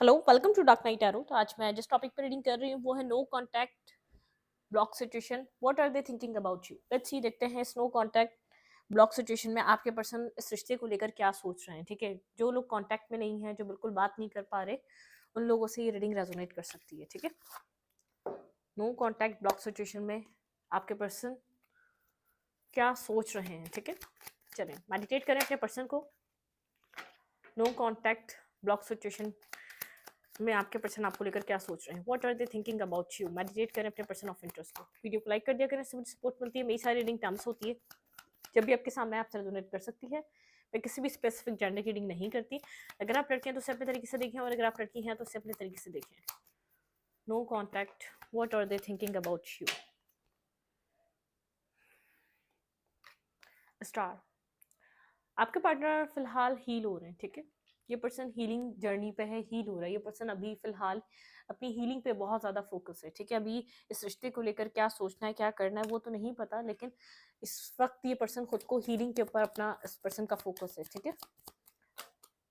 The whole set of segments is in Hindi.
Hello, welcome to dark night arrow. तो आज मैं जिस टॉपिक पर रीडिंग कर रही हूँ वो है no contact block situation. What are they thinking about you? Let's see, देखते हैं इस नो कांटेक्ट ब्लॉक सिचुएशन में आपके पर्सन इस रिश्ते को लेकर क्या सोच रहे हैं। ठीक है, जो लोग कांटेक्ट में नहीं है, जो बिल्कुल बात नहीं कर पा रहे, उन लोगों से ये रीडिंग रेजोनेट कर सकती है। ठीक है, नो कांटेक्ट ब्लॉक सिचुएशन में आपके पर्सन क्या सोच रहे हैं। ठीक है, चलें मेडिटेट करें अपने पर्सन को। नो कांटेक्ट ब्लॉक सिचुएशन में आपके पर्सन आपको लेकर क्या सोच रहे हैं। What are they thinking about you? Meditate करें अपने पर्सन ऑफ इंटरेस्ट को। वीडियो को लाइक कर दिया करें, इससे मुझे सपोर्ट मिलती है। मेरी सारी रीडिंग टर्म्स होती है, जब भी आपके सामने आपसे रेजोनेट कर सकती है। मैं किसी भी स्पेसिफिक जेंडर की रीडिंग नहीं करती। अगर आप लड़के हैं तो उसे अपने तरीके से देखें, और अगर आप लड़की हैं तो उसे अपने तरीके से देखें। No contact, what are they thinking about you? Star, आपके पार्टनर फिलहाल हील हो रहे हैं। ठीक है, ये पर्सन हीलिंग जर्नी पे है, हील हो रहा है। ये पर्सन अभी फिलहाल अपनी हीलिंग पे बहुत ज़्यादा फोकस है। ठीक है, अभी इस रिश्ते को लेकर क्या सोचना है, क्या करना है वो तो नहीं पता, लेकिन इस वक्त ये पर्सन खुद को हीलिंग के ऊपर अपना इस पर्सन का फोकस है। ठीक है,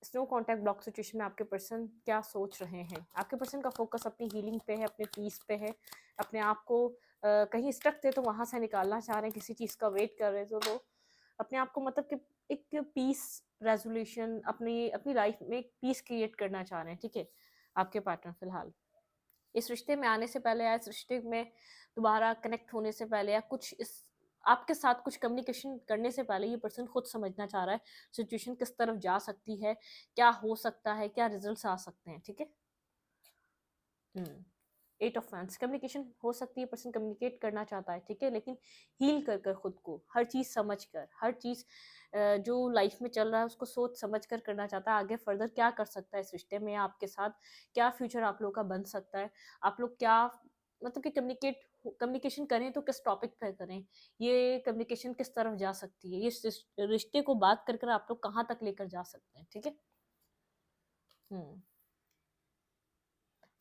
स्नो कॉन्टैक्ट ब्लॉक सिचुएशन में आपके पर्सन क्या सोच रहे हैं? आपके पर्सन का फोकस अपनी हीलिंग पे है, अपने पीस पे है। अपने आप को कहीं स्टक थे तो वहां से निकालना चाह रहे हैं, किसी चीज़ का वेट कर रहे थे, तो अपने आप को मतलब कि एक पीस रेजोल्यूशन, अपनी अपनी लाइफ में एक पीस क्रिएट करना चाह रहे हैं। ठीक है, आपके पार्टनर फिलहाल इस रिश्ते में आने से पहले या इस रिश्ते में दोबारा कनेक्ट होने से पहले या कुछ इस आपके साथ कुछ कम्युनिकेशन करने से पहले ये पर्सन खुद समझना चाह रहा है सिचुएशन किस तरफ जा सकती है, क्या हो सकता है, क्या रिजल्ट्स आ सकते हैं। ठीक है, एट ऑफ वैंड्स, कम्युनिकेशन हो सकती है, पर्सन कम्युनिकेट करना चाहता है। ठीक है, लेकिन हील कर कर खुद को, हर चीज़ समझ कर, हर चीज़ जो लाइफ में चल रहा है उसको सोच समझ कर करना चाहता है। आगे फर्दर क्या कर सकता है इस रिश्ते में, आपके साथ क्या फ्यूचर आप लोग का बन सकता है, आप लोग क्या मतलब कि कम्युनिकेशन करें तो किस टॉपिक पर करें, ये कम्युनिकेशन किस तरफ जा सकती है, ये रिश्ते को बात कर कर आप लोग कहाँ तक लेकर जा सकते हैं। ठीक है, हम्म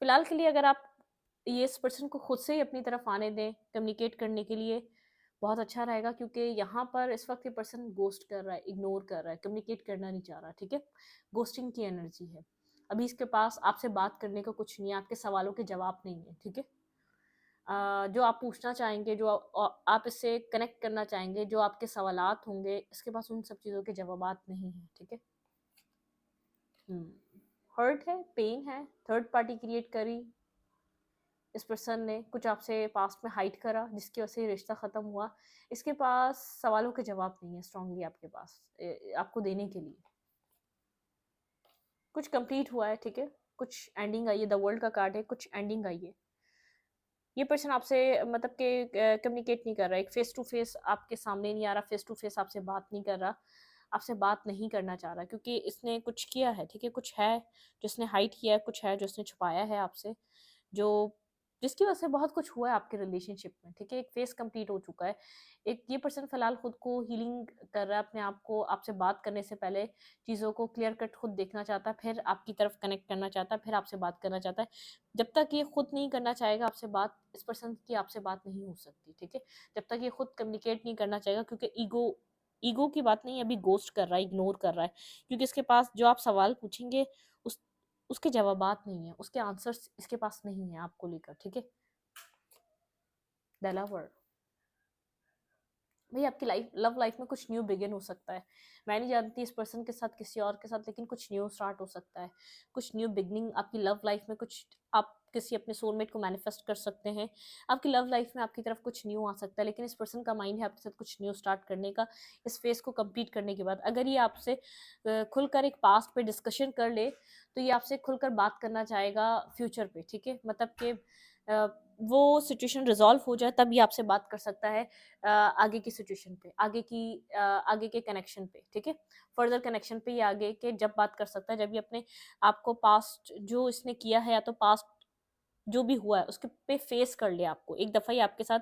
फिलहाल के लिए अगर आप ये इस पर्सन को खुद से ही अपनी तरफ आने दें कम्युनिकेट करने के लिए, बहुत अच्छा रहेगा। क्योंकि यहाँ पर इस वक्त ये पर्सन गोस्ट कर रहा है, इग्नोर कर रहा है, कम्युनिकेट करना नहीं चाह रहा। ठीक है, गोस्टिंग की एनर्जी है अभी इसके पास। आपसे बात करने को कुछ नहीं है, आपके सवालों के जवाब नहीं है। ठीक है, जो आप पूछना चाहेंगे, जो आप इससे कनेक्ट करना चाहेंगे, जो आपके सवालात होंगे, इसके पास उन सब चीज़ों के जवाबात नहीं है। ठीक है, हर्ट है, पेन है, थर्ड पार्टी क्रिएट करी इस पर्सन ने, कुछ आपसे पास्ट में हाइड करा जिसकी वजह से रिश्ता ख़त्म हुआ। इसके पास सवालों के जवाब नहीं है स्ट्रांगली आपके पास आपको देने के लिए। कुछ कंप्लीट हुआ है। ठीक है, कुछ एंडिंग आई है, द वर्ल्ड का कार्ड है, कुछ एंडिंग आई है। ये पर्सन आपसे मतलब कि कम्युनिकेट नहीं कर रहा है, एक फेस टू फेस आपके सामने नहीं आ रहा, फेस टू फेस आपसे बात नहीं कर रहा, आपसे बात नहीं करना चाह रहा, क्योंकि इसने कुछ किया है। ठीक है, कुछ है जो इसने हाइड किया है, कुछ है जो इसने छुपाया है आपसे, जो जिसकी वजह से बहुत कुछ हुआ है आपके रिलेशनशिप में। ठीक है, एक फेस कंप्लीट हो चुका है। एक ये पर्सन फिलहाल खुद को हीलिंग कर रहा है, अपने आप को आपसे बात करने से पहले चीज़ों को क्लियर कट खुद देखना चाहता है, फिर आपकी तरफ कनेक्ट करना चाहता है, फिर आपसे बात करना चाहता है। जब तक ये खुद नहीं करना चाहेगा आपसे बात, इस पर्सन की आपसे बात नहीं हो सकती। ठीक है, जब तक ये खुद कम्युनिकेट नहीं करना चाहेगा, क्योंकि ईगो ईगो की बात नहीं, अभी गोस्ट कर रहा है, इग्नोर कर रहा है। क्योंकि इसके पास जो आप सवाल पूछेंगे उस उसके जवाबात नहीं है, उसके आंसर्स इसके पास नहीं है आपको लेकर। ठीक है, द लवर, भाई आपकी लाइफ लव लाइफ में कुछ न्यू बिगिन हो सकता है। मैं नहीं जानती इस पर्सन के साथ किसी और के साथ, लेकिन कुछ न्यू स्टार्ट हो सकता है, कुछ न्यू बिगनिंग आपकी लव लाइफ में। कुछ आप किसी अपने सोलमेट को मैनिफेस्ट कर सकते हैं, आपकी लव लाइफ में आपकी तरफ कुछ न्यू आ सकता है। लेकिन इस पर्सन का माइंड है आपके साथ कुछ न्यू स्टार्ट करने का, इस फेज को कंप्लीट करने के बाद। अगर ये आपसे खुलकर एक पास्ट पे डिस्कशन कर ले तो ये आपसे खुलकर बात करना चाहेगा फ्यूचर पे। ठीक है, मतलब कि वो सिचुएशन रिजॉल्व हो जाए तब ये आपसे बात कर सकता है आगे की सिचुएशन पे, आगे के कनेक्शन पे। ठीक है, फर्दर कनेक्शन पे ये आगे के जब बात कर सकता है, जब ये अपने आपको पास्ट जो इसने किया है या तो पास्ट जो भी हुआ है उसके पे फेस कर ले, आपको एक दफ़ा ही आपके साथ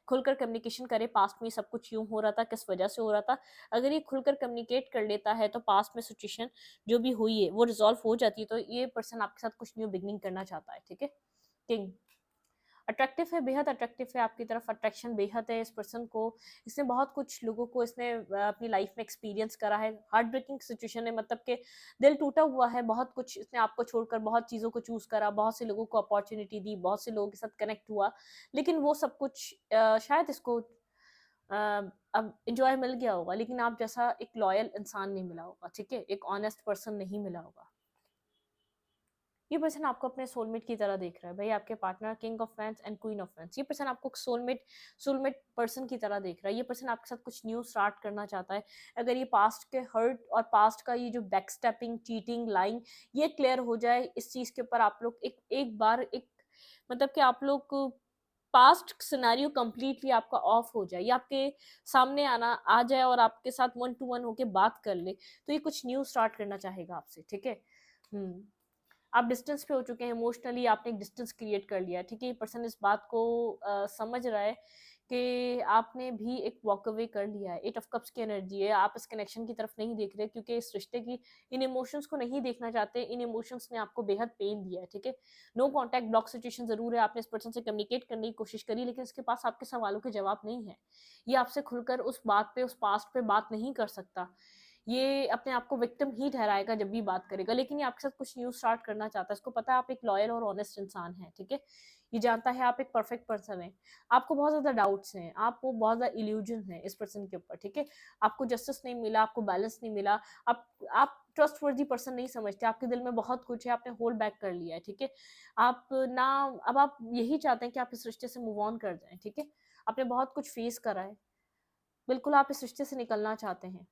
खुलकर कम्युनिकेशन करे, पास्ट में सब कुछ यूं हो रहा था, किस वजह से हो रहा था। अगर ये खुलकर कम्युनिकेट कर लेता है तो पास्ट में सिचुएशन जो भी हुई है वो रिजॉल्व हो जाती है, तो ये पर्सन आपके साथ कुछ न्यू बिगनिंग करना चाहता है। ठीक है, किंग, अट्रैक्टिव है, बेहद अट्रैक्टिव है, आपकी तरफ अट्रैक्शन बेहद है इस पर्सन को। इसने बहुत कुछ लोगों को इसने अपनी लाइफ में एक्सपीरियंस करा है, हार्ट ब्रेकिंग सिचुएशन है, मतलब कि दिल टूटा हुआ है, बहुत कुछ इसने आपको छोड़कर बहुत चीज़ों को चूज़ करा, बहुत से लोगों को अपॉर्चुनिटी दी, बहुत से लोगों के साथ कनेक्ट हुआ, लेकिन वो सब कुछ शायद इसको अब एन्जॉय मिल गया होगा, लेकिन आप जैसा एक लॉयल इंसान नहीं मिला होगा, ठीक है? एक ऑनेस्ट पर्सन नहीं मिला होगा। ये पर्सन आपको अपने सोलमेट की तरह देख रहा है भाई, आपके partner king of wands and queen of wands. ये पर्सन आपको सोलमेट पर्सन की तरह देख रहा है। ये पर्सन आपके साथ कुछ न्यू स्टार्ट करना चाहता है। अगर ये पास्ट के हर्ट और पास्ट का ये जो बैक स्टेपिंग, चीटिंग, लाइंग, ये क्लियर हो जाए, इस चीज के ऊपर आप लोग एक बार एक मतलब कि आप लोग पास्ट सिनेरियो कंप्लीटली आपका ऑफ हो जाए, या आपके सामने आ जाए और आपके साथ वन टू वन होके बात कर ले, तो ये कुछ न्यू स्टार्ट करना चाहेगा आपसे, ठीक है? आप डिस्टेंस पे हो चुके हैं इमोशनली, आपने एक डिस्टेंस क्रिएट कर लिया है, ठीक है? ये पर्सन इस बात को समझ रहा है कि आपने भी एक वॉक अवे कर लिया है। एट ऑफ कप्स की एनर्जी है, आप इस कनेक्शन की तरफ नहीं देख रहे क्योंकि इस रिश्ते की इन इमोशंस को नहीं देखना चाहते। इन इमोशंस ने आपको बेहद पेन दिया है, ठीक है? नो कॉन्टैक्ट ब्लॉक सिचुएशन जरूर है, आपने इस पर्सन से कम्युनिकेट करने की कोशिश करी, लेकिन इसके पास आपके सवालों के जवाब नहीं है। ये आपसे खुलकर उस बात पे, उस पास्ट पे बात नहीं कर सकता। ये अपने आप को विक्टिम ही ठहराएगा जब भी बात करेगा, लेकिन ये आपके साथ कुछ न्यू स्टार्ट करना चाहता है। इसको पता है आप एक लॉयल और ऑनेस्ट इंसान हैं, ठीक है? ये जानता है आप एक परफेक्ट पर्सन हैं। आपको बहुत ज़्यादा डाउट्स हैं, आपको बहुत ज़्यादा इल्यूजन है इस पर्सन के ऊपर, ठीक है? आपको जस्टिस नहीं मिला, आपको बैलेंस नहीं मिला, आप ट्रस्टवर्दी पर्सन नहीं समझते, आपके दिल में बहुत कुछ है, आपने होल्ड बैक कर लिया है, ठीक है? आप ना अब आप यही चाहते हैं कि आप इस रिश्ते से मूव ऑन कर जाएँ, ठीक है? आपने बहुत कुछ फेस करा है, बिल्कुल आप इस रिश्ते से निकलना चाहते हैं।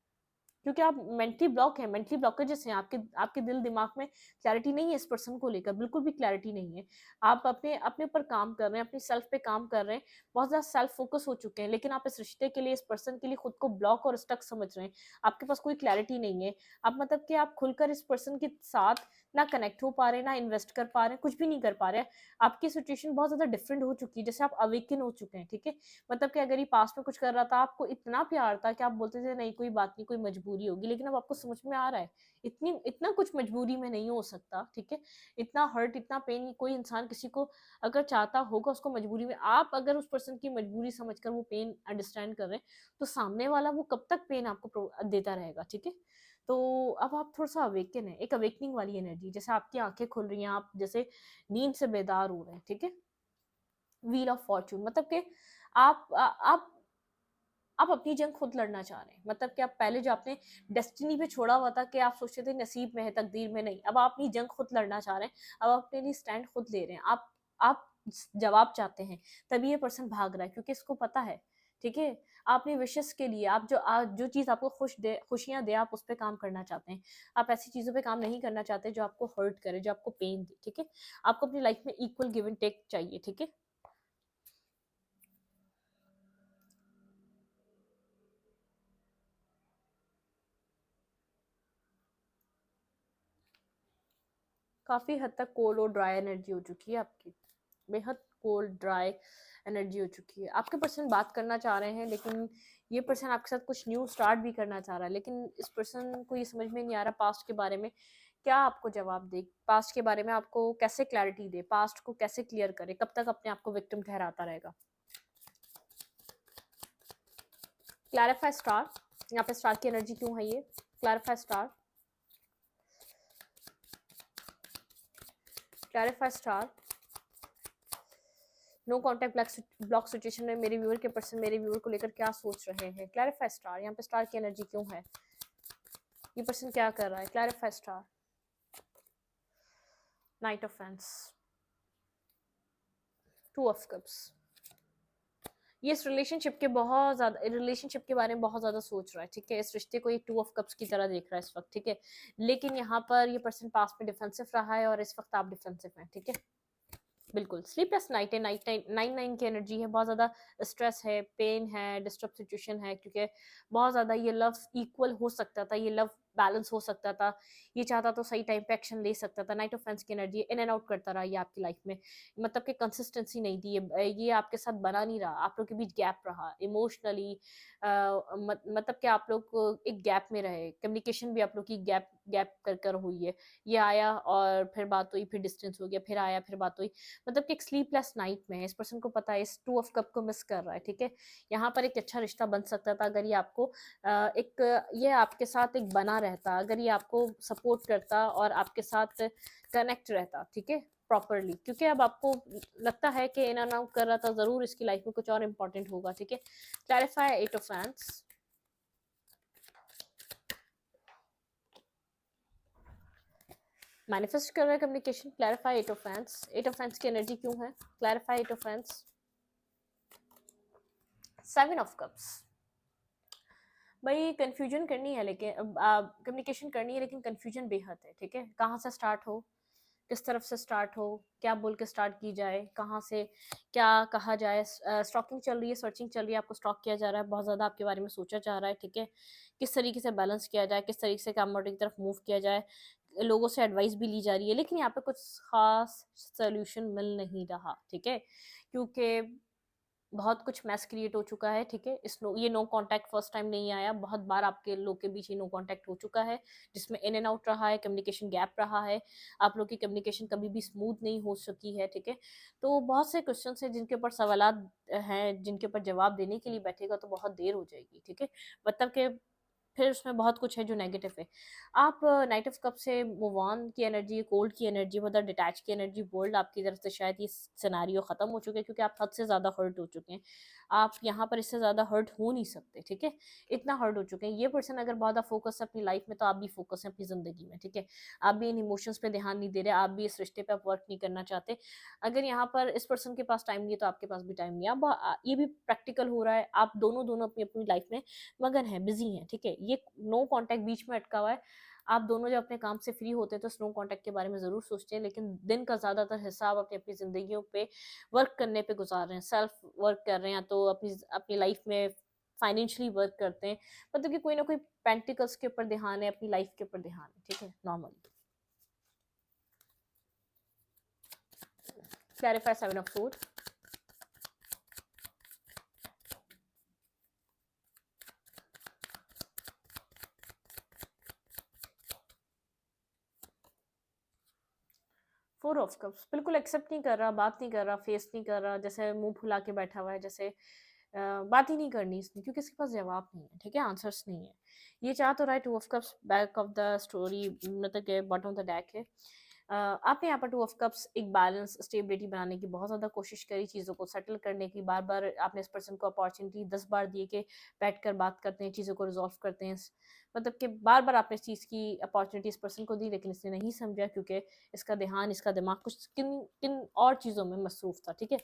क्योंकि आप मेंटली ब्लॉक हैं, मेंटली ब्लॉकेजेस हैं, आपके आपके दिल दिमाग में क्लैरिटी नहीं है इस पर्सन को लेकर, बिल्कुल भी क्लैरिटी नहीं है। आप अपने अपने ऊपर काम कर रहे हैं, अपनी सेल्फ पे काम कर रहे हैं, बहुत ज़्यादा सेल्फ फोकस हो चुके हैं, लेकिन आप इस रिश्ते के लिए, इस पर्सन के लिए खुद को ब्लॉक और स्टक समझ रहे हैं। आपके पास कोई क्लैरिटी नहीं है। आप मतलब कि आप खुलकर इस पर्सन के साथ ना कनेक्ट हो पा रहे हैं, ना इन्वेस्ट कर पा रहे हैं, कुछ भी नहीं कर पा रहे हैं। आपकी सिचुएशन बहुत ज़्यादा डिफरेंट हो चुकी है, जैसे आप अवेकन हो चुके हैं, ठीक है? मतलब कि अगर ये पास्ट में कुछ कर रहा था, आपको इतना प्यार था कि आप बोलते थे नहीं कोई बात नहीं, कोई मजबूरी होगी, लेकिन अब आपको समझ में आ रहा है इतना कुछ मजबूरी में नहीं हो सकता, ठीक है? इतना हर्ट, इतना पेन कोई इंसान किसी को अगर चाहता होगा उसको मजबूरी में, आप अगर उस पर्सन की मजबूरी समझकर वो पेन अंडरस्टैंड कर रहे हैं, तो सामने वाला वो कब तक पेन आपको देता रहेगा, ठीक है? तो अब आप थोड़ा सा अवेकन है, एक अवेकनिंग वाली एनर्जी, जैसे आपकी आंखें खुल रही हैं, आप जैसे नींद से बेदार हो रहे हैं, ठीक है? व्हील ऑफ फॉर्चून, मतलब कि आप आ, आप आप अपनी जंग खुद लड़ना चाह रहे हैं, मतलब कि आप पहले जो आपने डेस्टिनी पे छोड़ा हुआ था कि आप सोचते थे नसीब में है, तकदीर में नहीं, अब आप अपनी जंग खुद लड़ना चाह रहे हैं। अब आप अपने लिए स्टैंड खुद ले रहे हैं, आप जवाब चाहते हैं, तभी ये पर्सन भाग रहा है क्योंकि इसको पता है, ठीक है? आप अपनी विशेष के लिए, आप जो चीज़ आपको खुशियाँ दे, आप उस पे काम करना चाहते हैं। आप ऐसी चीज़ों पे काम नहीं करना चाहते जो आपको हर्ट करे, जो आपको पेन दे, ठीक है? आपको अपनी लाइफ में इक्वल गिव एंड टेक चाहिए, ठीक है? काफ़ी हद तक कोल्ड और ड्राई एनर्जी हो चुकी है आपकी, बेहद कोल्ड ड्राई एनर्जी हो चुकी है। आपके पर्सन बात करना चाह रहे हैं, लेकिन ये पर्सन आपके साथ कुछ न्यू स्टार्ट भी करना चाह रहा है, लेकिन इस पर्सन को ये समझ में नहीं आ रहा पास्ट के बारे में क्या आपको जवाब दे, पास्ट के बारे में आपको कैसे क्लैरिटी दे, पास्ट को कैसे क्लियर करे, कब तक अपने आप को विक्टिम ठहराता रहेगा। क्लैरिफाई स्टार, यहाँ पे स्टार की एनर्जी क्यों है ये? Clarify star, clarify star. No contact block situation में मेरे व्यूअर के पर्सन मेरे व्यूअर को लेकर क्या सोच रहे हैं? क्लैरिफाई स्टार, यहाँ पे स्टार की एनर्जी क्यों है? ये पर्सन क्या कर रहा है? Clarify star, night of fans, two of cups. ये इस रिलेशनशिप के बारे में बहुत ज्यादा सोच रहा है, ठीक है? इस रिश्ते को ये टू ऑफ कप्स की तरह देख रहा है इस वक्त, ठीक है? लेकिन यहाँ पर ये पर्सन पास्ट में डिफेंसिव रहा है और इस वक्त आप डिफेंसिव हैं, ठीक है? बिल्कुल स्लीपलेस नाइट है, नाइन नाइन की एनर्जी है, बहुत ज़्यादा स्ट्रेस है, पेन है, डिस्टर्ब सिचुएशन है, क्योंकि बहुत ज़्यादा ये लव इक्वल हो सकता था, ये लव बैलेंस हो सकता था, ये चाहता तो सही टाइम पे एक्शन ले सकता था। नाइट ऑफ फेंस की एनर्जी इन एंड आउट करता रहा ये आपकी लाइफ में, मतलब कि कंसिस्टेंसी नहीं दी, ये आपके साथ बना नहीं रहा, आप लोग के बीच गैप रहा इमोशनली, मतलब कि आप लोग एक गैप में रहे, कम्युनिकेशन भी आप लोग की गैप गैप कर कर हुई है। ये आया और फिर बात हुई, फिर डिस्टेंस हो गया, फिर आया, फिर बात हुई। मतलब कि एक स्लीपलेस नाइट में है, इस पर्सन को पता है इस टू ऑफ कप को मिस कर रहा है, ठीक है। यहाँ पर एक अच्छा रिश्ता बन सकता था अगर ये आपको ये आपके साथ एक बना रहता, अगर ये आपको सपोर्ट करता और आपके साथ कनेक्ट रहता, ठीक है, प्रॉपरली। क्योंकि अब आपको लगता है कि इन एंड आउट कर रहा था, जरूर इसकी लाइफ में कुछ और इम्पोर्टेंट होगा, ठीक है। Clarify eight of fans. Manifest कर रहा है communication. Clarify eight of fans. Eight of fans की एनर्जी क्यों है? Clarify eight of fans. Seven of cups. भाई कंफ्यूजन करनी है, लेकिन कम्युनिकेशन करनी है, लेकिन कंफ्यूजन बेहद है, ठीक है। कहाँ से स्टार्ट हो, किस तरफ से स्टार्ट हो, क्या बोल के स्टार्ट की जाए, कहाँ से क्या कहा जाए। स्टॉकिंग चल रही है, सर्चिंग चल रही है, आपको स्टॉक किया जा रहा है, बहुत ज़्यादा आपके बारे में सोचा जा रहा है, ठीक है। किस तरीके से बैलेंस किया जाए, किस तरीके से काम की तरफ मूव किया जाए, लोगों से एडवाइस भी ली जा रही है, लेकिन यहाँ पे कुछ खास सोल्यूशन मिल नहीं रहा, ठीक है। क्योंकि बहुत कुछ मैस क्रिएट हो चुका है, ठीक है। ये नो कांटेक्ट फर्स्ट टाइम नहीं आया, बहुत बार आपके लोग के बीच ये नो कांटेक्ट हो चुका है, जिसमें इन एंड आउट रहा है, कम्युनिकेशन गैप रहा है, आप लोग की कम्युनिकेशन कभी भी स्मूथ नहीं हो सकी है, ठीक है। तो बहुत से क्वेश्चन हैं जिनके ऊपर सवालात हैं, जिनके ऊपर जवाब देने के लिए बैठेगा तो बहुत देर हो जाएगी, ठीक है। मतलब कि फिर उसमें बहुत कुछ है जो नेगेटिव है। आप नाइट ऑफ कप से मूव ऑन की एनर्जी, कोल्ड की एनर्जी, मतलब डिटैच की एनर्जी, बोल्ड आपकी तरफ से शायद ये सिनेरियो खत्म हो चुके हैं, क्योंकि आप हद से ज़्यादा हर्ट हो चुके हैं। आप यहाँ पर इससे ज़्यादा हर्ट हो नहीं सकते, ठीक है। इतना हर्ट हो चुके हैं। ये पर्सन अगर बहुत फोकस है अपनी लाइफ में, तो आप भी फोकस है अपनी ज़िंदगी में, ठीक है। आप भी इन इमोशंस पे ध्यान नहीं दे रहे, आप भी इस रिश्ते पे आप वर्क नहीं करना चाहते। अगर यहाँ पर इस पर्सन के पास टाइम नहीं है, तो आपके पास भी टाइम नहीं है। अब ये भी प्रैक्टिकल हो रहा है, आप दोनों दोनों अपनी अपनी लाइफ में मगन है, बिजी हैं, ठीक है। ये नो कांटेक्ट बीच में अटका हुआ है। आप दोनों जब अपने काम से फ्री होते हैं तो स्नो कांटेक्ट के बारे में जरूर सोचते हैं, लेकिन दिन का ज्यादातर हिस्सा आप अपनी अपनी जिंदगियों पे वर्क करने पे गुजार रहे हैं, सेल्फ वर्क कर रहे हैं, तो अपनी अपनी लाइफ में फाइनेंशियली वर्क करते हैं। मतलब कि कोई ना कोई पेंटिकल्स के ऊपर ध्यान है, अपनी लाइफ के ऊपर ध्यान है, ठीक है, normally. Clarify seven of suit. Four of cups बिल्कुल एक्सेप्ट नहीं कर रहा, बात नहीं कर रहा, फेस नहीं कर रहा, जैसे मुंह फुला के बैठा हुआ है, जैसे बात ही नहीं करनी इसने, क्योंकि इसके पास जवाब नहीं है, ठीक है, आंसर्स नहीं है। ये चाह तो रहा है two of cups back of the story, मतलब के बॉटम ऑफ द डेक है। आपने यहाँ पर टू ऑफ कप्स एक बैलेंस स्टेबिलिटी बनाने की बहुत ज़्यादा कोशिश करी, चीज़ों को सेटल करने की, बार बार आपने इस पर्सन को अपॉर्चुनिटी 10 बार दी कि बैठ कर बात करते हैं, चीज़ों को रिजॉल्व करते हैं। मतलब कि बार बार आपने इस चीज़ की अपॉर्चुनिटी इस पर्सन को दी, लेकिन इसने नहीं समझा, क्योंकि इसका ध्यान, इसका दिमाग कुछ किन किन और चीज़ों में मसरूफ था, ठीक है।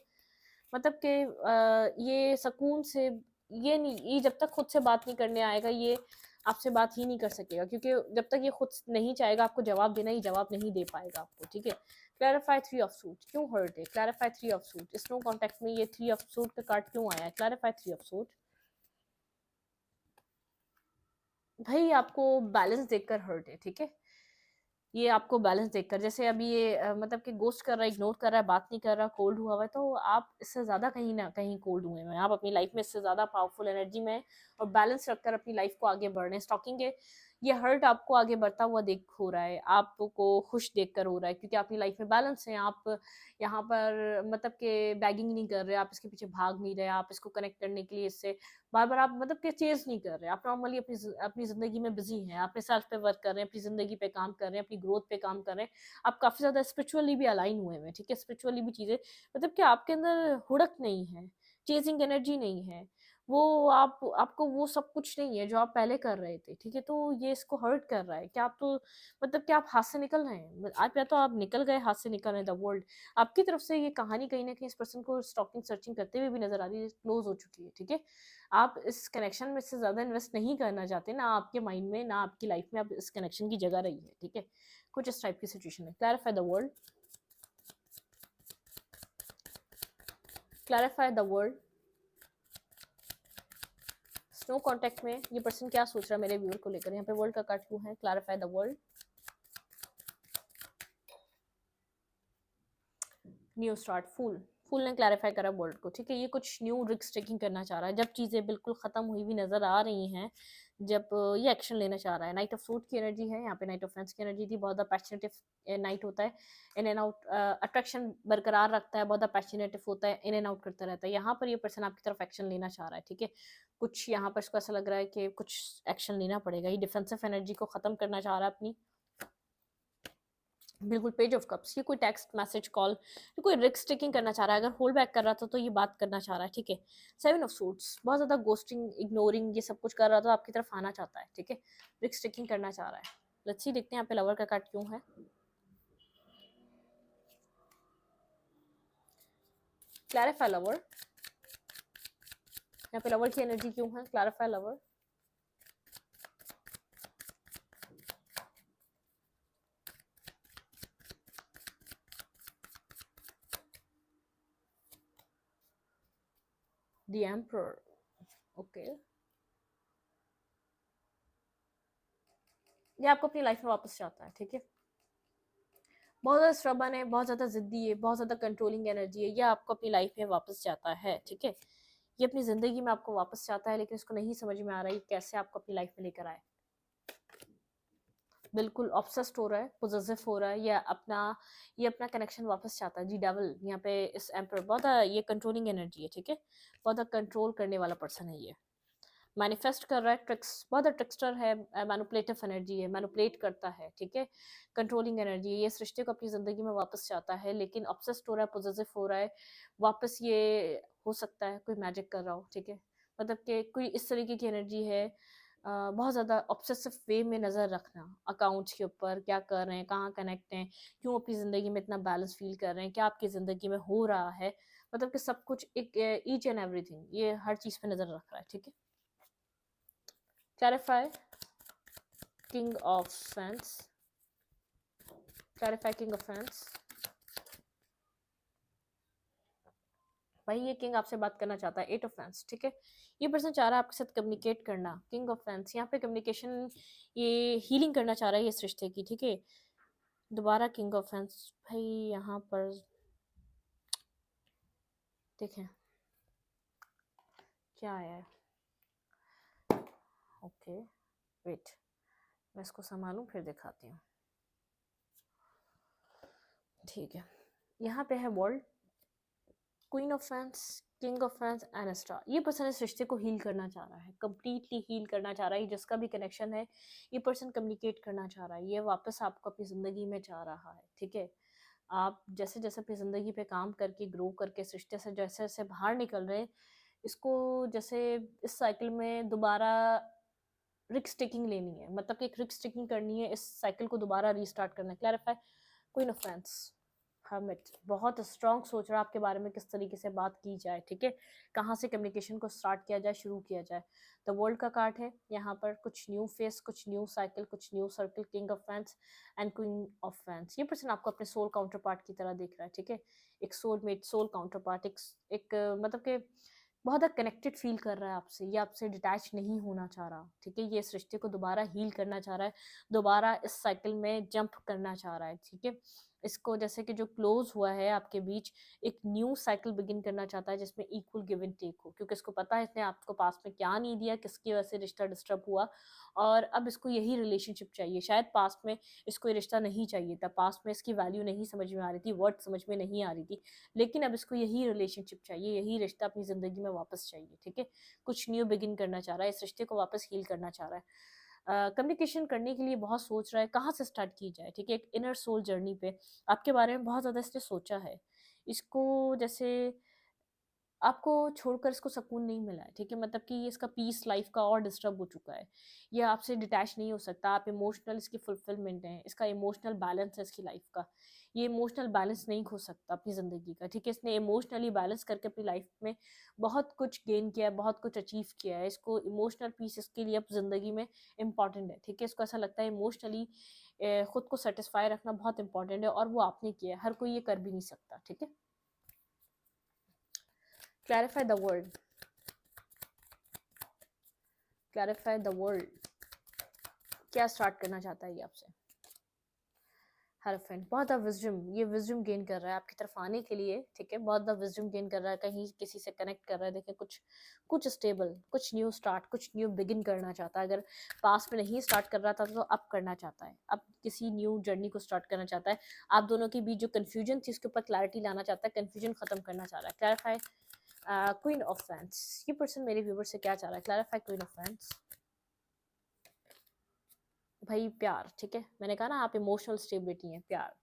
मतलब कि ये सुकून से, ये नहीं, ये जब तक खुद से बात नहीं करने आएगा, ये आपसे बात ही नहीं कर सकेगा, क्योंकि जब तक ये खुद नहीं चाहेगा आपको जवाब देना, ही जवाब नहीं दे पाएगा आपको, ठीक है। Clarify three of suit. क्यों हर्ट है? Clarify three of suit. इस नो कॉन्टेक्ट में ये थ्री ऑफ सूट का कार्ड क्यों आया है? Clarify three of suit. भाई आपको बैलेंस देखकर हर्ट है, ठीक है। ये आपको बैलेंस देखकर, जैसे अभी ये मतलब कि गोस्ट कर रहा है, इग्नोर कर रहा है, बात नहीं कर रहा, कोल्ड हुआ हुआ है, तो आप इससे ज़्यादा कहीं ना कहीं कोल्ड हुए हैं। आप अपनी लाइफ में इससे ज़्यादा पावरफुल एनर्जी में हैं और बैलेंस रखकर अपनी लाइफ को आगे बढ़ रहे हैं। स्टॉकिंग के ये हर्ट आपको आगे बढ़ता हुआ देख हो रहा है, आपको खुश देखकर हो रहा है, क्योंकि अपनी लाइफ में बैलेंस है। आप यहाँ पर मतलब कि बैगिंग नहीं कर रहे, आप इसके पीछे भाग नहीं रहे, आप इसको कनेक्ट करने के लिए इससे बार बार आप मतलब कि चेज नहीं कर रहे, आप नॉर्मली अपनी ज़िंदगी में बिजी हैं, अपने सेल्फ पे वर्क कर रहे हैं, अपनी ज़िंदगी पे काम कर रहे हैं, अपनी ग्रोथ पे काम कर रहे हैं। आप काफ़ी ज़्यादा स्पिरिचुअली भी अलाइन हुए हैं, ठीक है। स्पिरिचुअली भी चीज़ें, मतलब कि आपके अंदर हुड़क नहीं है, चेजिंग एनर्जी नहीं है, वो आपको वो सब कुछ नहीं है जो आप पहले कर रहे थे, ठीक है। तो ये इसको हर्ट कर रहा है कि आप तो मतलब कि आप हाथ से निकल रहे हैं, आप या तो आप निकल गए, हाथ से निकल रहे हैं। द वर्ल्ड आपकी तरफ से ये कहानी कहीं ना कहीं इस पर्सन को स्टॉकिंग सर्चिंग करते हुए भी नजर आ रही है, क्लोज हो चुकी है, ठीक है। आप इस कनेक्शन में इससे ज़्यादा इन्वेस्ट नहीं करना चाहते, ना आपके माइंड में, ना आपकी लाइफ में अब इस कनेक्शन की जगह रही है, ठीक है। कुछ इस टाइप की सिचुएशन है। Clarify the world. Clarify the world. Snow contact में ये पर्सन क्या सोच रहा है मेरे व्यूअर को लेकर? यहाँ पे वर्ल्ड का कार्ड क्यों है? Clarify the world. New start. फूल। फूल ने क्लैरिफाई करा वर्ल्ड को, ठीक है। ये कुछ न्यू रिस्क टेकिंग करना चाह रहा है, जब चीज़ें बिल्कुल ख़त्म हुई हुई नज़र आ रही हैं, जब ये एक्शन लेना चाह रहा है। नाइट ऑफ सूट की एनर्जी है, यहाँ पे नाइट ऑफ फेंस की एनर्जी थी, बहुत ज़्यादा पैशनेटिव नाइट होता है, इन एंड आउट, अट्रैक्शन बरकरार रखता है, बहुत ज़्यादा पैशनेटिव होता है, इन एंड आउट करता रहता है। यहाँ पर ये पर्सन आपकी तरफ एक्शन लेना चाह रहा है, ठीक है। कुछ यहाँ पर इसको ऐसा लग रहा है कि कुछ एक्शन लेना पड़ेगा, ये डिफेंसिव एनर्जी को ख़त्म करना चाह रहा है अपनी। बिल्कुल, पेज ऑफ कप्स, ये कोई टेक्स्ट मैसेज कॉल, ये कोई रिस्क टेकिंग करना चाह रहा है। अगर होल्ड बैक कर रहा था तो ये बात करना चाह रहा है, ठीक है। सेवन ऑफ सूट्स, बहुत ज़्यादा गोस्टिंग, इग्नोरिंग, ये सब कुछ कर रहा था, आपकी तरफ आना चाहता है, ठीक है। रिस्क टेकिंग करना चाह रहा है। लेट्स सी, देखते हैं यहाँ पे लवर का कार्ड क्यों है। क्लैरिफाई लवर, यहाँ पे लवर की एनर्जी क्यों है, clarify lover. The emperor, okay. ये आपको अपनी लाइफ में वापस चाहता है, ठीक है। बहुत ज़्यादा स्ट्रबन है, बहुत ज़्यादा ज़िद्दी है, बहुत ज़्यादा कंट्रोलिंग एनर्जी है, ये आपको अपनी लाइफ में वापस चाहता है, ठीक है। ये अपनी ज़िंदगी में आपको वापस चाहता है, लेकिन इसको नहीं समझ में आ रहा है कैसे आपको अपनी लाइफ में लेकर आए। बिल्कुल ऑब्सेस्ड हो रहा है, पोजेसिव हो रहा है, ये अपना कनेक्शन वापस चाहता है। जी डेविल, यहाँ पे इस एम्पर बहुत ये कंट्रोलिंग एनर्जी है, ठीक है। बहुत कंट्रोल करने वाला पर्सन है ये। मैनिफेस्ट कर रहा है, ट्रिक्स, बहुत ट्रिक्स्टर है, मैनिपुलेटिव एनर्जी है, मैनिपुलेट करता है, ठीक है। कंट्रोलिंग एनर्जी है, ये इस रिश्ते को अपनी ज़िंदगी में वापस चाहता है, लेकिन ऑब्सेस्ड हो रहा है, पोजेसिव हो रहा है वापस। ये हो सकता है कोई मैजिक कर रहा हो, ठीक है। मतलब कि कोई इस तरीके की एनर्जी है, बहुत ज़्यादा ऑब्सेसिव वे में नज़र रखना अकाउंट्स के ऊपर, क्या कर रहे हैं, कहाँ कनेक्ट हैं, क्यों अपनी ज़िंदगी में इतना बैलेंस फील कर रहे हैं, क्या आपकी ज़िंदगी में हो रहा है, मतलब कि सब कुछ एक ईच एंड एवरीथिंग, ये हर चीज़ पे नज़र रख रहा है, ठीक है। Clarify king of fans, clarify king of fans. भाई ये किंग आपसे बात करना चाहता है, एट ऑफ फैंस, ठीक है। ये पर्सन चाह रहा है आपके साथ कम्युनिकेट करना, किंग ऑफ फैंस, यहाँ पे कम्युनिकेशन, ये हीलिंग करना चाह रहा है इस रिश्ते की, ठीक है। दोबारा किंग ऑफ फैंस, भाई यहाँ पर देखें क्या आया है। ओके वेट, मैं इसको संभालूं फिर दिखाती हूँ, ठीक है। यहाँ पे है world, queen of fans, king of fans and star. ये पर्सन इस रिश्ते को हील करना चाह रहा है, कंप्लीटली हील करना चाह रहा है। जिसका भी कनेक्शन है, ये पर्सन कम्युनिकेट करना चाह रहा है, ये वापस आपको अपनी ज़िंदगी में चाह रहा है, ठीक है। आप जैसे जैसे अपनी ज़िंदगी पे काम करके, ग्रो करके, इस रिश्ते से जैसे जैसे बाहर निकल रहे हैं, इसको जैसे इस साइकिल में दोबारा रिस्क टेकिंग लेनी है, मतलब कि एक रिस्क टेकिंग करनी है, इस साइकिल को दोबारा रीस्टार्ट करना है। Clarify queen of fans, hermit, बहुत स्ट्रॉन्ग सोच रहा है आपके बारे में, किस तरीके से बात की जाए, ठीक है। कहाँ से कम्युनिकेशन को स्टार्ट किया जाए, शुरू किया जाए। द वर्ल्ड का कार्ड है यहाँ पर, कुछ न्यू फेस, कुछ न्यू साइकिल, कुछ new circle, king of fans and queen of fans. ये पर्सन आपको अपने सोल काउंटर पार्ट की तरह देख रहा है, ठीक है। एक soul mate, soul counter part, एक मतलब कि बहुत ज़्यादा कनेक्टेड फील कर रहा है आपसे, ये आपसे डिटैच नहीं होना चाह रहा, ठीक है। ये इस रिश्ते को दोबारा हील करना चाह रहा है, दोबारा इस साइकिल में जंप करना चाह रहा है, ठीक है। इसको जैसे कि जो क्लोज हुआ है आपके बीच, एक न्यू साइकिल बिगिन करना चाहता है, जिसमें इक्वल गिव एंड टेक हो, क्योंकि इसको पता है इसने आपको पास में क्या नहीं दिया, किसकी वजह से रिश्ता डिस्टर्ब हुआ, और अब इसको यही रिलेशनशिप चाहिए। शायद पास में इसको ये रिश्ता नहीं चाहिए था, पास में इसकी वैल्यू नहीं समझ में आ रही थी, वर्ड समझ में नहीं आ रही थी, लेकिन अब इसको यही रिलेशनशिप चाहिए, यही रिश्ता अपनी ज़िंदगी में वापस चाहिए, ठीक है। कुछ न्यू बिगिन करना चाह रहा है, इस रिश्ते को वापस हील करना चाह रहा है। कम्युनिकेशन करने के लिए बहुत सोच रहा है, कहाँ से स्टार्ट की जाए, ठीक है। एक इनर सोल जर्नी पे आपके बारे में बहुत ज़्यादा इसने सोचा है। इसको जैसे आपको छोड़कर इसको सुकून नहीं मिला है, ठीक है। मतलब कि ये इसका पीस लाइफ का और डिस्टर्ब हो चुका है, ये आपसे डिटैच नहीं हो सकता। आप इमोशनल इसकी फुलफिलमेंट है, इसका इमोशनल बैलेंस है इसकी लाइफ का, ये इमोशनल बैलेंस नहीं खो सकता अपनी ज़िंदगी का, ठीक है। इसने इमोशनली बैलेंस करके अपनी लाइफ में बहुत कुछ गेन किया है, बहुत कुछ अचीव किया है। इसको इमोशनल पीस इसके लिए अब ज़िंदगी में इम्पॉर्टेंट है, ठीक है। इसको ऐसा लगता है इमोशनली खुद को सेटिस्फाई रखना बहुत इंपॉर्टेंट है, और वो आपने किया है, हर कोई ये कर भी नहीं सकता, ठीक है। Clarify the word, clarify the world, क्या स्टार्ट करना चाहता है ये आपसे। हेरोफेंट बहुत ज़्यादा विज़डम, ये विज़डम गेन कर रहा है आपकी तरफ आने के लिए, ठीक है? बहुत ज़्यादा विज़डम गेन कर रहा है, कहीं किसी से कनेक्ट कर रहा है, देखिए कुछ कुछ स्टेबल, कुछ न्यू स्टार्ट, कुछ न्यू बिगिन करना चाहता है। अगर पास्ट में नहीं स्टार्ट कर रहा था तो अब करना चाहता है, अब किसी न्यू जर्नी को स्टार्ट करना चाहता है। आप दोनों के बीच जो कन्फ्यूजन थी उसके ऊपर क्लैरिटी लाना चाहता है, कन्फ्यूजन खत्म करना चाह रहा है। क्लैरिफाई क्वीन ऑफ फैंस, ये पर्सन मेरे व्यूवर से क्या चाह रहा है? Clarify queen of fans. भाई प्यार, ठीक है, मैंने कहा ना आप इमोशनल स्टेबिलिटी है, प्यार।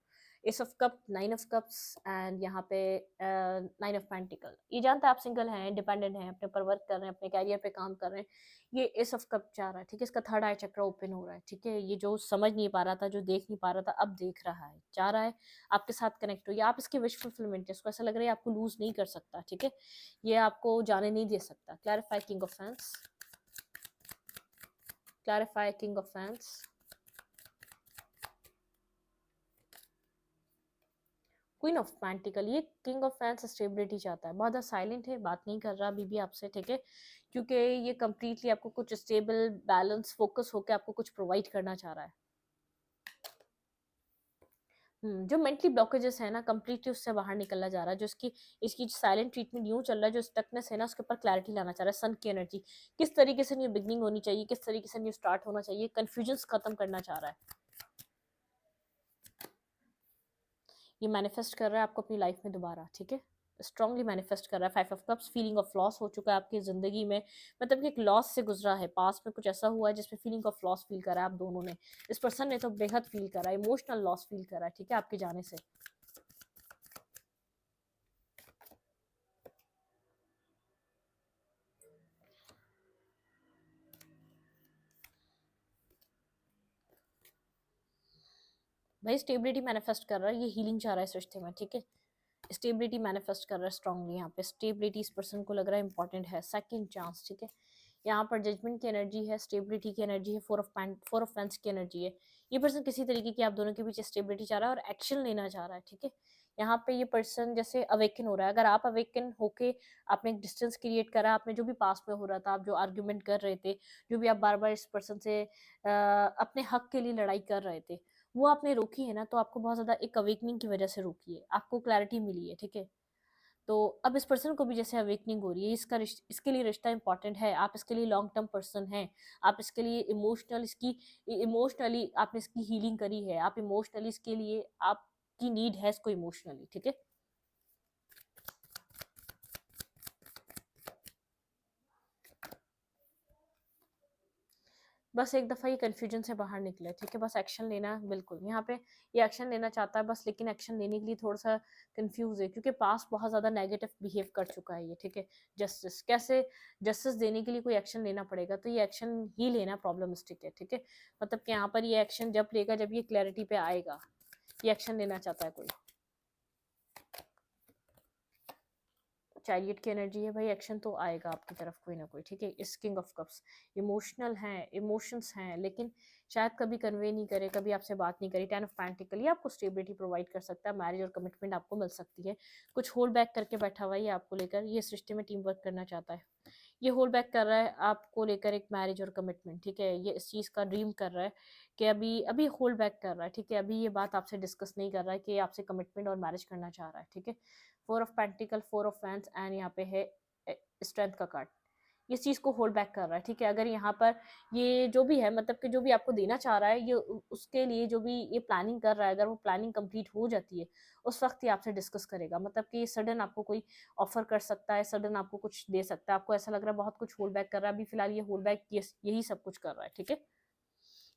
S of cup, nine of cups and यहाँ पे नाइन ऑफ पेंटिकल। ये जानता है आप सिंगल हैं, इंडिपेंडेंट हैं, अपने पर वर्क कर रहे हैं, अपने कैरियर पे काम कर रहे हैं। ये एस ऑफ कप चाह रहा है, ठीक है, इसका थर्ड आई चक्र ओपन हो रहा है, ठीक है। ये जो समझ नहीं पा रहा था, जो देख नहीं पा रहा था, अब देख रहा है, चाह रहा है आपके साथ कनेक्ट हो, या आप इसकी विश फुलफिलमेंट है, इसको ऐसा लग रहा है आपको लूज नहीं कर सकता, ठीक है, ये आपको जाने नहीं दे सकता। Clarify king of fans, clarify king of fans. Queen of pentacle, ये किंग ऑफ फैंस स्टेबिलिटी चाहता है, बहुत ज़्यादा साइलेंट है, बात नहीं कर रहा अभी भी आपसे, ठीक है, क्योंकि ये कंप्लीटली आपको कुछ स्टेबल बैलेंस फोकस होकर आपको कुछ प्रोवाइड करना चाह रहा है। जो मेंटली ब्लॉकेजेस है ना, कंप्लीटली उससे बाहर निकलना जा रहा है, जो इसकी इसकी साइलेंट ट्रीटमेंट यूं चल रहा है, जो स्टकनेस है ना उसके ऊपर क्लैरिटी लाना चाह रहा है। सन की एनर्जी, किस तरीके से न्यू बिगनिंग होनी चाहिए, किस तरीके से न्यू स्टार्ट होना चाहिए, कंफ्यूजन खत्म करना चाह रहा है। ये मैनिफेस्ट कर रहा है आपको अपनी लाइफ में दोबारा, ठीक है, स्ट्रांगली मैनिफेस्ट कर रहा है। Five of cups, feeling of loss हो चुका है आपकी ज़िंदगी में, मतलब कि एक लॉस से गुजरा है, पास में कुछ ऐसा हुआ है जिसमें फीलिंग ऑफ लॉस फील करा है आप दोनों ने। इस पर्सन ने तो बेहद फील करा है, इमोशनल लॉस फील करा है, ठीक है, आपके जाने से। भाई स्टेबिलिटी मैनिफेस्ट कर रहा है, ये हीलिंग चाह रहा है इस रिश्ते में, ठीक है, स्टेबिलिटी मैनिफेस्ट कर रहा है स्ट्रांगली। यहाँ पे स्टेबिलिटी इस पर्सन को लग रहा है इंपॉर्टेंट है, सेकंड चांस, ठीक है। यहाँ पर जजमेंट की एनर्जी है, स्टेबिलिटी की एनर्जी है, फोर ऑफ पेंस की एनर्जी है। ये पर्सन किसी तरीके की आप दोनों के बीच स्टेबिलिटी चाह रहा है और एक्शन लेना चाह रहा है, ठीक है। यहाँ पे ये पर्सन जैसे अवेकन हो रहा है, अगर आप अवेकन होके आपने एक डिस्टेंस क्रिएट करा, आपने जो भी पास में हो रहा था, आप जो आर्ग्यूमेंट कर रहे थे, जो भी आप बार बार इस पर्सन से अपने हक के लिए लड़ाई कर रहे थे, वो आपने रोकी है ना, तो आपको बहुत ज़्यादा एक अवेकनिंग की वजह से रोकी है, आपको क्लैरिटी मिली है, ठीक है। तो अब इस पर्सन को भी जैसे अवेकनिंग हो रही है, इसके लिए रिश्ता इंपॉर्टेंट है, आप इसके लिए लॉन्ग टर्म पर्सन हैं, आप इसके लिए इमोशनली आपने इसकी हीलिंग करी है, आप इमोशनली इसके लिए आपकी नीड है इसको इमोशनली, ठीक है। बस एक दफ़ा ये कन्फ्यूजन से बाहर निकले, ठीक है, बस एक्शन लेना है, बिल्कुल यहाँ पे ये एक्शन लेना चाहता है बस, लेकिन एक्शन लेने के लिए थोड़ा सा कंफ्यूज है, क्योंकि पास्ट बहुत ज़्यादा नेगेटिव बिहेव कर चुका है ये, ठीक है। जस्टिस कैसे, जस्टिस देने के लिए कोई एक्शन लेना पड़ेगा, तो ये एक्शन ही लेना प्रॉब्लमिस्टिक है, ठीक है। मतलब कि यहाँ पर ये एक्शन जब लेगा जब ये क्लैरिटी पे आएगा, ये एक्शन लेना चाहता है कोई। चैरियट की एनर्जी है भाई, एक्शन तो आएगा आपकी तरफ कोई ना कोई, ठीक है। इस किंग ऑफ कप्स, इमोशनल हैं, इमोशंस हैं, लेकिन शायद कभी कन्वे नहीं करे, कभी आपसे बात नहीं करे। टेन ऑफ पेंटिकल, ये आपको स्टेबिलिटी प्रोवाइड कर सकता है, मैरिज और कमिटमेंट आपको मिल सकती है। कुछ होल्ड बैक करके बैठा हुआ है ये आपको लेकर, ये इस रिश्ते में टीम वर्क करना चाहता है, ये होल्ड बैक कर रहा है आपको लेकर एक मैरिज और कमिटमेंट, ठीक है। ये इस चीज़ का ड्रीम कर रहा है कि अभी अभी होल्ड बैक कर रहा है, ठीक है, अभी ये बात आपसे डिस्कस नहीं कर रहा है कि आपसे कमिटमेंट और मैरिज करना चाह रहा है, ठीक है। Four of pentacle, four of fans and यहाँ पे है स्ट्रेंथ का कार्ड, इस चीज़ को होल्ड बैक कर रहा है, ठीक है। अगर यहाँ पर ये जो भी है, मतलब कि जो भी आपको देना चाह रहा है, ये उसके लिए जो भी ये प्लानिंग कर रहा है, अगर वो प्लानिंग कंप्लीट हो जाती है उस वक्त ये आपसे डिस्कस करेगा, मतलब कि सडन आपको कोई ऑफर कर सकता है, सडन आपको कुछ दे सकता है, आपको ऐसा लग रहा है बहुत कुछ होल्ड बैक कर रहा है, अभी फिलहाल ये होल्ड बैक यही सब कुछ कर रहा है, ठीक है।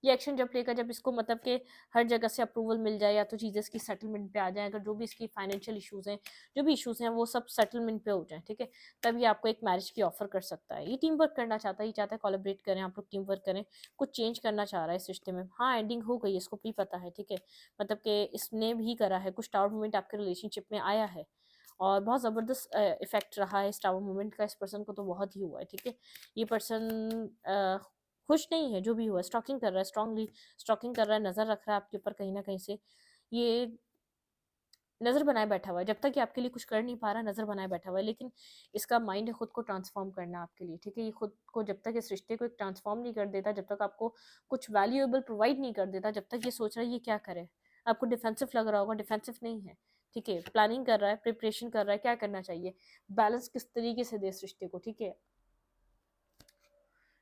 ये एक्शन जब लेगा जब इसको मतलब कि हर जगह से अप्रूवल मिल जाए, या तो चीज़ें इसकी सेटलमेंट पे आ जाए, अगर जो भी इसकी फाइनेंशियल इश्यूज हैं, जो भी इश्यूज हैं वो सब सेटलमेंट पे हो जाए, ठीक है, तब ये आपको एक मैरिज की ऑफर कर सकता है। ये टीम वर्क करना चाहता है, ये चाहता है कोलैबोरेट करें, आप लोग टीम वर्क करें, कुछ चेंज करना चाह रहा है इस रिश्ते में। हाँ, एंडिंग हो गई, इसको भी पता है, ठीक है, मतलब कि इसने भी करा है, कुछ टावर मोमेंट आपके रिलेशनशिप में आया है और बहुत ज़बरदस्त इफेक्ट रहा है इस टावर मोमेंट का, इस पर्सन को तो बहुत ही हुआ है, ठीक है। ये पर्सन खुश नहीं है जो भी हुआ, स्टॉकिंग कर रहा है, स्ट्रांगली स्टॉकिंग कर रहा है, नज़र रख रहा है आपके ऊपर कहीं ना कहीं से, ये नज़र बनाए बैठा हुआ है, जब तक कि आपके लिए कुछ कर नहीं पा रहा नज़र बनाए बैठा हुआ है, लेकिन इसका माइंड है खुद को ट्रांसफॉर्म करना आपके लिए, ठीक है। ये खुद को जब तक इस रिश्ते को एक ट्रांसफॉर्म नहीं कर देता, जब तक आपको कुछ वैल्यूएबल प्रोवाइड नहीं कर देता, जब तक ये सोच रहा है ये क्या करे, आपको डिफेंसिव लग रहा होगा, डिफेंसिव नहीं है, ठीक है, प्लानिंग कर रहा है, प्रिपरेशन कर रहा है, क्या करना चाहिए, बैलेंस किस तरीके से दे इस रिश्ते को, ठीक है।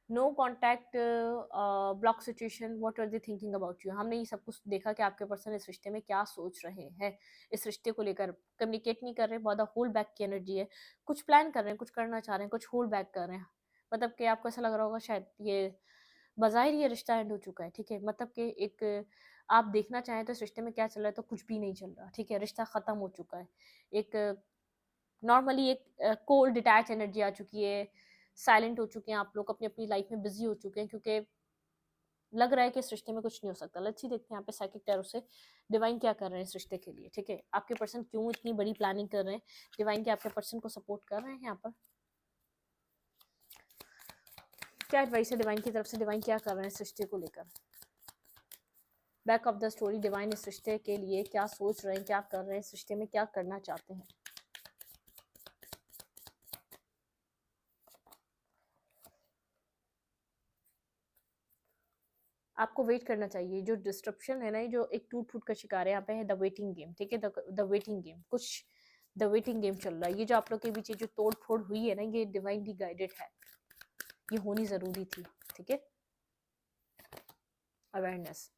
No contact, block situation, what are they thinking about you, हमने ये सब कुछ देखा कि आपके पर्सन इस रिश्ते में क्या सोच रहे हैं, इस रिश्ते को लेकर कम्युनिकेट नहीं कर रहे, बहुत होल्ड बैक की एनर्जी है, कुछ प्लान कर रहे हैं, कुछ करना चाह रहे हैं, कुछ होल्ड बैक कर रहे हैं, मतलब कि आपको ऐसा लग रहा होगा शायद ये बज़ाहिर ये रिश्ता एंड हो चुका है, ठीक है, मतलब कि एक आप देखना चाहें तो इस रिश्ते में क्या चल रहा है तो कुछ भी नहीं चल रहा, ठीक है, रिश्ता ख़त्म हो चुका है, एक नॉर्मली एक कोल्ड डिटैच एनर्जी आ चुकी है, साइलेंट हो चुके हैं आप लोग, अपनी अपनी लाइफ में बिजी हो चुके हैं, क्योंकि लग रहा है कि इस रिश्ते में कुछ नहीं हो सकता। लेट्स सी देखते हैं यहाँ पे साइकिक टैरो से डिवाइन क्या कर रहे हैं इस रिश्ते के लिए, ठीक है, आपके पर्सन क्यों इतनी बड़ी प्लानिंग कर रहे हैं, डिवाइन के आपके पर्सन को सपोर्ट कर रहे हैं यहाँ पर, क्या एडवाइस है डिवाइन की तरफ से, डिवाइन क्या कर रहे हैं इस रिश्ते को लेकर, back of the story, divine इस रिश्ते के लिए क्या सोच रहे हैं, क्या कर रहे हैं, इस रिश्ते में क्या करना चाहते हैं। आपको वेट करना चाहिए, जो डिस्ट्रप्शन है ना, ये जो एक टूट फूट का शिकार है यहाँ पे है द वेटिंग गेम, ठीक है, द वेटिंग गेम, कुछ द वेटिंग गेम चल रहा है, ये जो आप लोग के बीच जो तोड़ फोड़ हुई है ना, ये डिवाइनली गाइडेड है, ये होनी जरूरी थी, ठीक है, अवेयरनेस,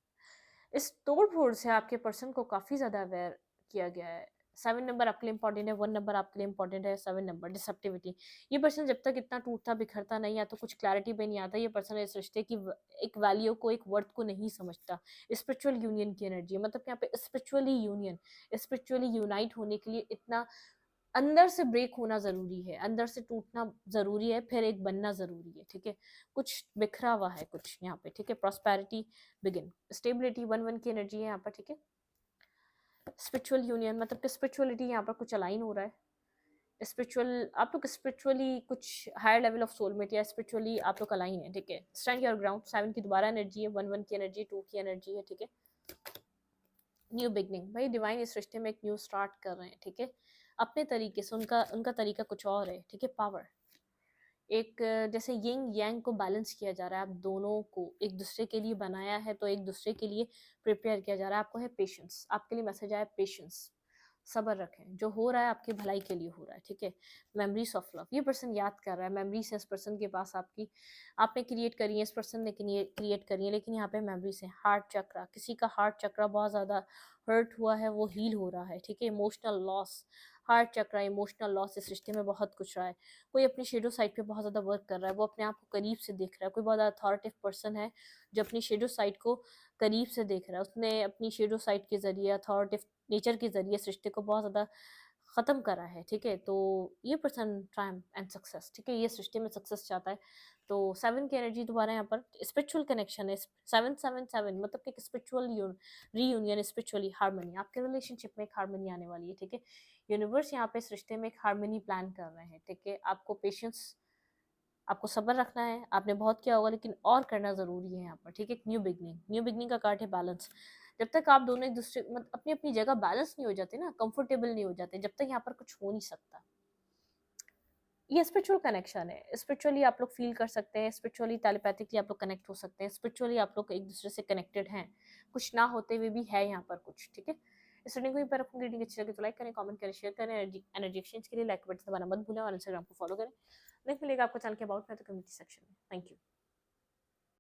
इस तोड़ फोड़ से आपके पर्सन को काफी ज्यादा अवेयर किया गया है। 7 नंबर आपके लिए इंपॉर्टेंट है, 1 नंबर आपके लिए इंपॉर्टेंट है, 7 नंबर डिसेप्टिविटी, ये पर्सन जब तक इतना टूटता बिखरता नहीं, या तो कुछ क्लैरिटी पे नहीं आता, ये पर्सन इस रिश्ते की एक वैल्यू को, एक वर्थ को नहीं समझता। स्पिरिचुअल यूनियन की एनर्जी, मतलब यहाँ पे स्पिरिचुअली यूनियन, स्पिरिचुअली यूनाइट होने के लिए इतना अंदर से ब्रेक होना जरूरी है, अंदर से टूटना जरूरी है, फिर एक बनना जरूरी है, ठीक है, कुछ बिखरा हुआ है कुछ यहाँ पे, ठीक है, प्रॉस्पेरिटी बिगिन, स्टेबिलिटी 1-1 की एनर्जी है यहाँ पर, ठीक है, स्पिरिचुअल यूनियन, मतलब कि स्पिरिचुअलिटी यहाँ पर कुछ अलाइन हो रहा है, स्पिरिचुअल आप लोग स्पिरिचुअली कुछ हायर लेवल ऑफ सोलमेट या स्पिरिचुअली आप लोग अलाइन है, ठीक है, स्टैंड योर ग्राउंड, 7 की दोबारा एनर्जी है, 1-1 की एनर्जी, 2 की एनर्जी है, ठीक है, न्यू बिगनिंग, भाई डिवाइन इस रिश्ते में एक न्यू स्टार्ट कर रहे हैं, ठीक है, अपने तरीके से, उनका उनका तरीका कुछ और है, ठीक है, पावर, एक जैसे यिंग यांग को बैलेंस किया जा रहा है, आप दोनों को एक दूसरे के लिए बनाया है तो एक दूसरे के लिए प्रिपेयर किया जा रहा है, आपको है पेशेंस, आपके लिए मैसेज आया पेशेंस, सब्र रखें, जो हो रहा है आपकी भलाई के लिए हो रहा है, ठीक है, मेमोरीज ऑफ लव, ये पर्सन याद कर रहा है, मेमोरीज है इस पर्सन के पास आपकी, आपने क्रिएट करी है, इस पर्सन ने क्रिएट करी है, लेकिन यहाँ पे मेमोरीज है, हार्ट चक्रा, किसी का हार्ट चक्रा बहुत ज़्यादा हर्ट हुआ है, वो हील हो रहा है, ठीक है, इमोशनल लॉस, हार्ट चक्रा, इमोशनल लॉस, इस रिश्ते में बहुत कुछ रहा है, कोई अपनी शेडो साइड पे बहुत ज़्यादा वर्क कर रहा है, वो अपने आप को करीब से देख रहा है, कोई बहुत अथॉरिटिव पर्सन है जो अपनी शेडो साइड को करीब से देख रहा है, उसने अपनी शेडो साइड के जरिए, अथॉरिटिव नेचर के जरिए इस रिश्ते को बहुत ज़्यादा ख़त्म करा है, ठीक है, तो ये पर्सन ट्रायम्फ एंड सक्सेस, ठीक है, ये इस रिश्ते में सक्सेस चाहता है, तो 7 की एनर्जी दोबारा यहाँ पर स्पिरिचुअल कनेक्शन है, 777 मतलब कि स्पिरिचुअल रीयूनियन, स्पिरिचुअली हार्मनी, आपके रिलेशनशिप में एक हार्मनी आने वाली है, ठीक है, यूनिवर्स यहाँ पे इस रिश्ते में एक हार्मनी प्लान कर रहे हैं, ठीक है, आपको पेशेंस, आपको सब्र रखना है, आपने बहुत किया होगा लेकिन और करना ज़रूरी है यहाँ पर, ठीक है, न्यू बिगनिंग, न्यू बिगनिंग का कार्ड है बैलेंस, जब तक आप दोनों एक दूसरे मतलब अपनी अपनी जगह बैलेंस नहीं हो जाते ना, कंफर्टेबल नहीं हो जाते, जब तक यहाँ पर कुछ हो नहीं सकता, ये स्पिरिचुअल कनेक्शन है, स्पिरिचुअली आप लोग फील कर सकते हैं, स्पिरिचुअली टेलीपैथिकली आप लोग कनेक्ट हो सकते हैं, स्पिरिचुअली आप लोग एक दूसरे से कनेक्टेड हैं, कुछ ना होते हुए भी है यहाँ पर कुछ, ठीक है, इस रीडिंग को यहीं पर रखूंगी, रीडिंग अच्छी लगे तो लाइक करें, कमेंट करें, शेयर करें, एनर्जी एक्सचेंज के लिए लाइक बटन दबाना मत भूलें और इंस्टाग्राम को फॉलो करें, लिंक मिलेगा आपको चैनल के अबाउट में तो कम्युनिटी सेक्शन में। Thank you.